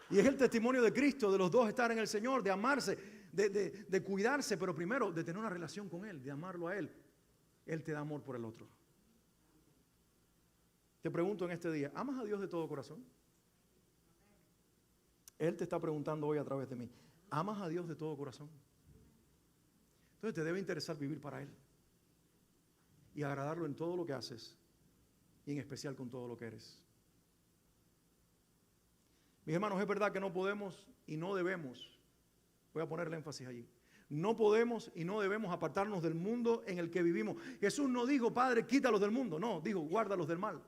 Y es el testimonio de Cristo, de los dos estar en el Señor, de amarse, de cuidarse, pero primero de tener una relación con Él, de amarlo a Él. Él te da amor por el otro. Te pregunto en este día, ¿amas a Dios de todo corazón? Él te está preguntando hoy a través de mí, ¿amas a Dios de todo corazón? Entonces te debe interesar vivir para Él y agradarlo en todo lo que haces y en especial con todo lo que eres. Mis hermanos, es verdad que no podemos y no debemos, voy a ponerle énfasis allí, no podemos y no debemos apartarnos del mundo en el que vivimos. Jesús no dijo, Padre, quítalos del mundo, no, dijo, guárdalos del mal.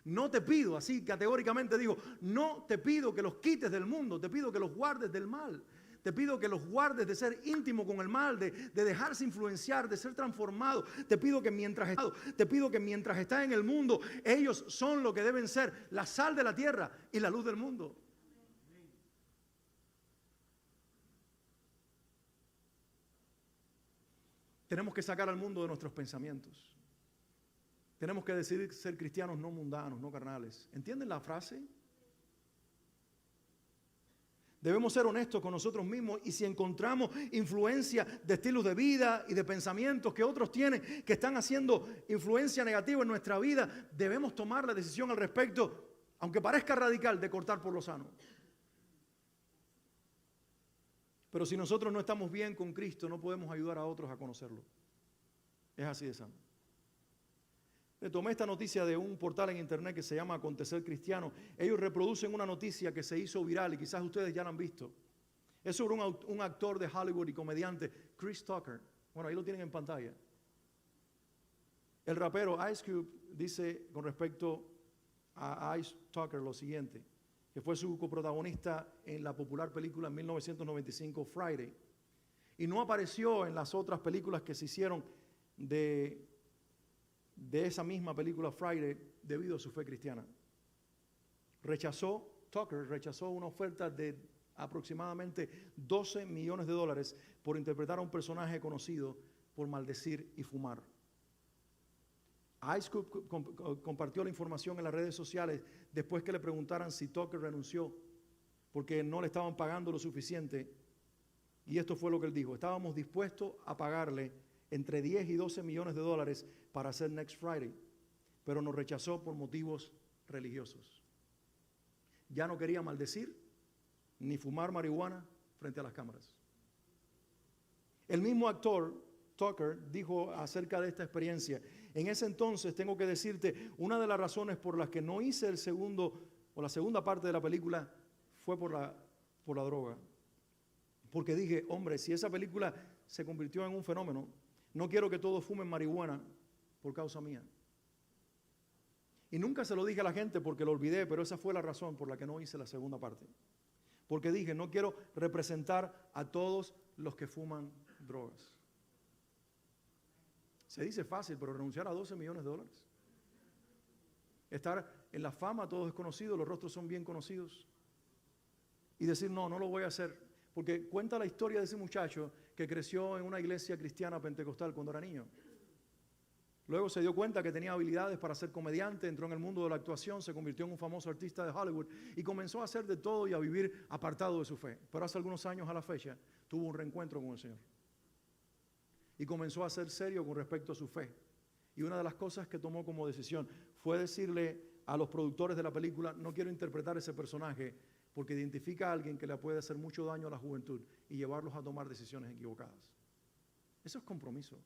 No te pido, así categóricamente digo, no te pido que los quites del mundo, te pido que los guardes del mal. Te pido que los guardes de ser íntimo con el mal, de dejarse influenciar, de ser transformado. Te pido que mientras estás en el mundo, ellos son lo que deben ser, la sal de la tierra y la luz del mundo. Tenemos que sacar al mundo de nuestros pensamientos. Tenemos que decidir ser cristianos no mundanos, no carnales. ¿Entienden la frase? Debemos ser honestos con nosotros mismos y si encontramos influencia de estilos de vida y de pensamientos que otros tienen que están haciendo influencia negativa en nuestra vida, debemos tomar la decisión al respecto, aunque parezca radical, de cortar por lo sano. Pero si nosotros no estamos bien con Cristo, no podemos ayudar a otros a conocerlo. Es así de sano. Le tomé esta noticia de un portal en internet que se llama Acontecer Cristiano. Ellos reproducen una noticia que se hizo viral y quizás ustedes ya la han visto. Es sobre un actor de Hollywood y comediante, Chris Tucker. Bueno, ahí lo tienen en pantalla. El rapero Ice Cube dice con respecto a Ice Tucker lo siguiente, que fue su coprotagonista en la popular película en 1995, Friday. Y no apareció en las otras películas que se hicieron de esa misma película Friday debido a su fe cristiana. Tucker rechazó una oferta de aproximadamente $12 millones por interpretar a un personaje conocido por maldecir y fumar. Ice Cube compartió la información en las redes sociales después que le preguntaran si Tucker renunció porque no le estaban pagando lo suficiente. Y esto fue lo que él dijo: estábamos dispuestos a pagarle entre 10 y 12 millones de dólares para hacer Next Friday, pero nos rechazó por motivos religiosos. Ya no quería maldecir ni fumar marihuana frente a las cámaras. El mismo actor Tucker dijo acerca de esta experiencia: en ese entonces, tengo que decirte, una de las razones por las que no hice la segunda parte de la película fue por la droga. Porque dije, hombre, si esa película se convirtió en un fenómeno, no quiero que todos fumen marihuana por causa mía. Y nunca se lo dije a la gente porque lo olvidé, pero esa fue la razón por la que no hice la segunda parte. Porque dije, no quiero representar a todos los que fuman drogas. Se dice fácil, pero renunciar a 12 millones de dólares. Estar en la fama, todos desconocidos, los rostros son bien conocidos. Y decir, no lo voy a hacer. Porque cuenta la historia de ese muchacho que creció en una iglesia cristiana pentecostal cuando era niño. Luego se dio cuenta que tenía habilidades para ser comediante, entró en el mundo de la actuación, se convirtió en un famoso artista de Hollywood y comenzó a hacer de todo y a vivir apartado de su fe. Pero hace algunos años a la fecha tuvo un reencuentro con el Señor. Y comenzó a ser serio con respecto a su fe. Y una de las cosas que tomó como decisión fue decirle a los productores de la película: no quiero interpretar ese personaje porque identifica a alguien que le puede hacer mucho daño a la juventud y llevarlos a tomar decisiones equivocadas. Eso es compromiso.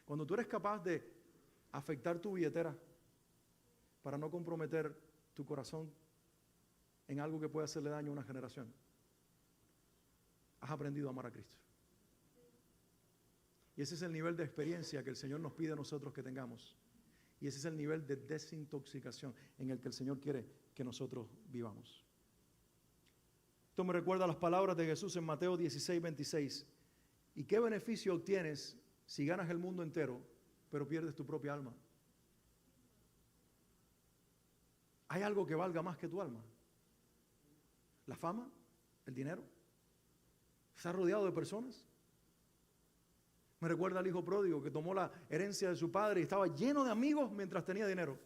Cuando tú eres capaz de afectar tu billetera para no comprometer tu corazón en algo que puede hacerle daño a una generación, has aprendido a amar a Cristo. Y ese es el nivel de experiencia que el Señor nos pide a nosotros que tengamos. Y ese es el nivel de desintoxicación en el que el Señor quiere que nosotros vivamos. Esto me recuerda a las palabras de Jesús en Mateo 16:26. ¿Y qué beneficio obtienes si ganas el mundo entero, pero pierdes tu propia alma? ¿Hay algo que valga más que tu alma? ¿La fama? ¿El dinero? ¿Estás rodeado de personas? Me recuerda al hijo pródigo que tomó la herencia de su padre y estaba lleno de amigos mientras tenía dinero.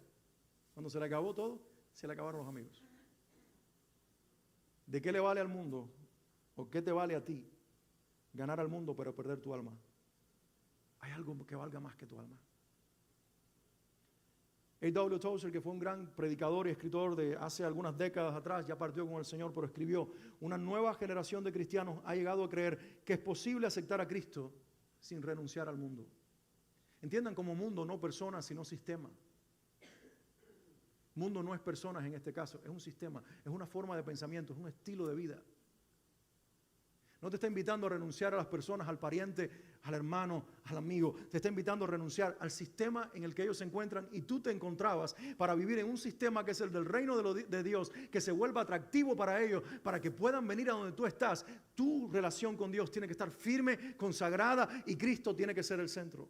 Cuando se le acabó todo, se le acabaron los amigos. ¿De qué le vale al mundo? ¿O qué te vale a ti ganar al mundo pero perder tu alma? ¿Hay algo que valga más que tu alma? A.W. Tozer, que fue un gran predicador y escritor de hace algunas décadas atrás, ya partió con el Señor, pero escribió: una nueva generación de cristianos ha llegado a creer que es posible aceptar a Cristo sin renunciar al mundo. Entiendan como mundo no personas, sino sistema. Mundo no es personas en este caso, es un sistema, es una forma de pensamiento, es un estilo de vida. No te está invitando a renunciar a las personas, al pariente, al hermano, al amigo. Te está invitando a renunciar al sistema en el que ellos se encuentran y tú te encontrabas para vivir en un sistema que es el del reino de Dios, que se vuelva atractivo para ellos, para que puedan venir a donde tú estás. Tu relación con Dios tiene que estar firme, consagrada, y Cristo tiene que ser el centro.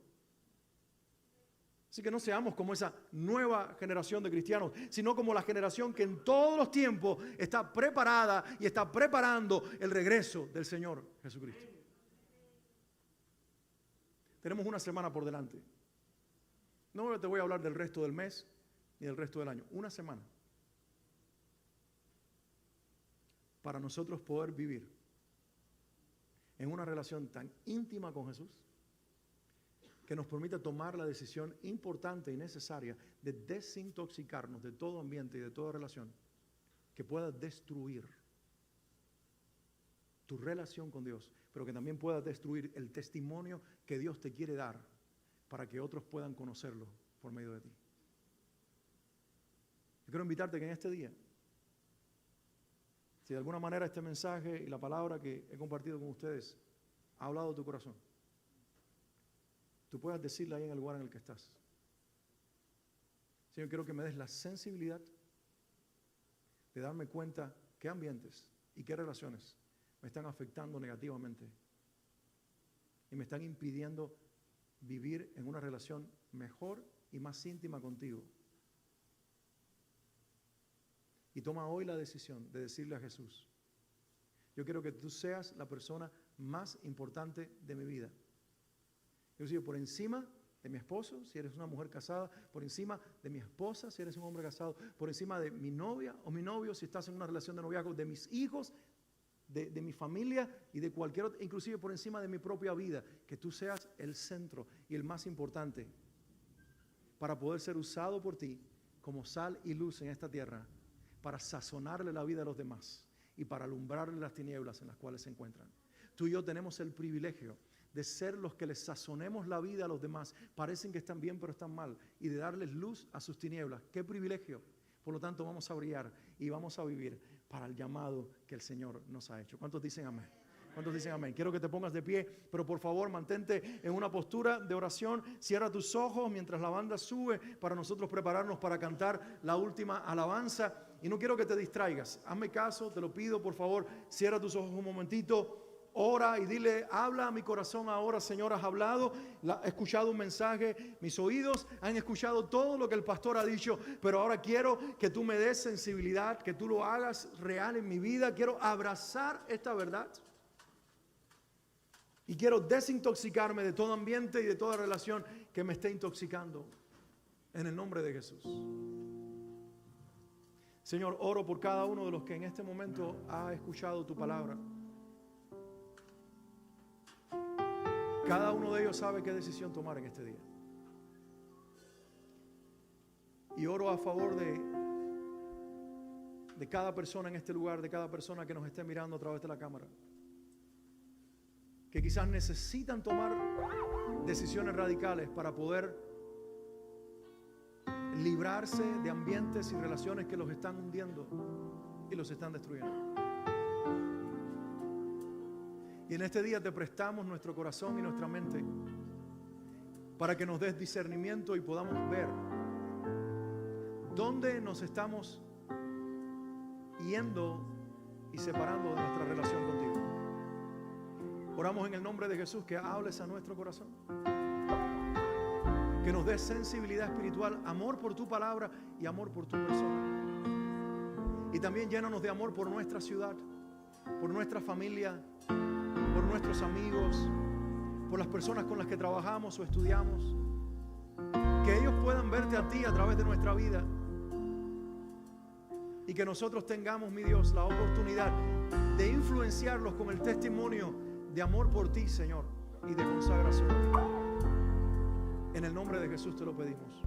Así que no seamos como esa nueva generación de cristianos, sino como la generación que en todos los tiempos está preparada y está preparando el regreso del Señor Jesucristo. Tenemos una semana por delante. No te voy a hablar del resto del mes ni del resto del año. Una semana para nosotros poder vivir en una relación tan íntima con Jesús que nos permita tomar la decisión importante y necesaria de desintoxicarnos de todo ambiente y de toda relación que pueda destruir tu relación con Dios, pero que también pueda destruir el testimonio que Dios te quiere dar para que otros puedan conocerlo por medio de ti. Yo quiero invitarte que en este día, si de alguna manera este mensaje y la palabra que he compartido con ustedes ha hablado a tu corazón, tú puedas decirle ahí en el lugar en el que estás: Señor, quiero que me des la sensibilidad de darme cuenta qué ambientes y qué relaciones me están afectando negativamente y me están impidiendo vivir en una relación mejor y más íntima contigo. Y toma hoy la decisión de decirle a Jesús: Yo quiero que tú seas la persona más importante de mi vida. Inclusive por encima de mi esposo, si eres una mujer casada, por encima de mi esposa, si eres un hombre casado, por encima de mi novia o mi novio, si estás en una relación de noviazgo, de mis hijos, de mi familia y de cualquier otro, inclusive por encima de mi propia vida, que tú seas el centro y el más importante para poder ser usado por ti como sal y luz en esta tierra, para sazonarle la vida a los demás y para alumbrarle las tinieblas en las cuales se encuentran. Tú y yo tenemos el privilegio de ser los que les sazonemos la vida a los demás. Parecen que están bien, pero están mal. Y de darles luz a sus tinieblas. ¡Qué privilegio! Por lo tanto, vamos a brillar y vamos a vivir para el llamado que el Señor nos ha hecho. ¿Cuántos dicen amén? ¿Cuántos dicen amén? Quiero que te pongas de pie, pero por favor mantente en una postura de oración. Cierra tus ojos mientras la banda sube para nosotros prepararnos para cantar la última alabanza. Y no quiero que te distraigas. Hazme caso, te lo pido, por favor. Cierra tus ojos un momentito. Ora y dile, habla a mi corazón ahora, Señor, has hablado, he escuchado un mensaje, mis oídos han escuchado todo lo que el pastor ha dicho, pero ahora quiero que tú me des sensibilidad, que tú lo hagas real en mi vida. Quiero abrazar esta verdad y quiero desintoxicarme de todo ambiente y de toda relación que me esté intoxicando, en el nombre de Jesús. Señor, oro por cada uno de los que en este momento ha escuchado tu palabra. Cada uno de ellos sabe qué decisión tomar en este día. Y oro a favor de cada persona en este lugar, de cada persona que nos esté mirando a través de la cámara, que quizás necesitan tomar decisiones radicales para poder librarse de ambientes y relaciones que los están hundiendo y los están destruyendo. Y en este día te prestamos nuestro corazón y nuestra mente para que nos des discernimiento y podamos ver dónde nos estamos yendo y separando de nuestra relación contigo. Oramos en el nombre de Jesús que hables a nuestro corazón, que nos des sensibilidad espiritual, amor por tu palabra y amor por tu persona. Y también llénanos de amor por nuestra ciudad, por nuestra familia, por nuestros amigos, por las personas con las que trabajamos o estudiamos, que ellos puedan verte a ti a través de nuestra vida y que nosotros tengamos, mi Dios, la oportunidad de influenciarlos con el testimonio de amor por ti, Señor, y de consagración a ti. En el nombre de Jesús te lo pedimos.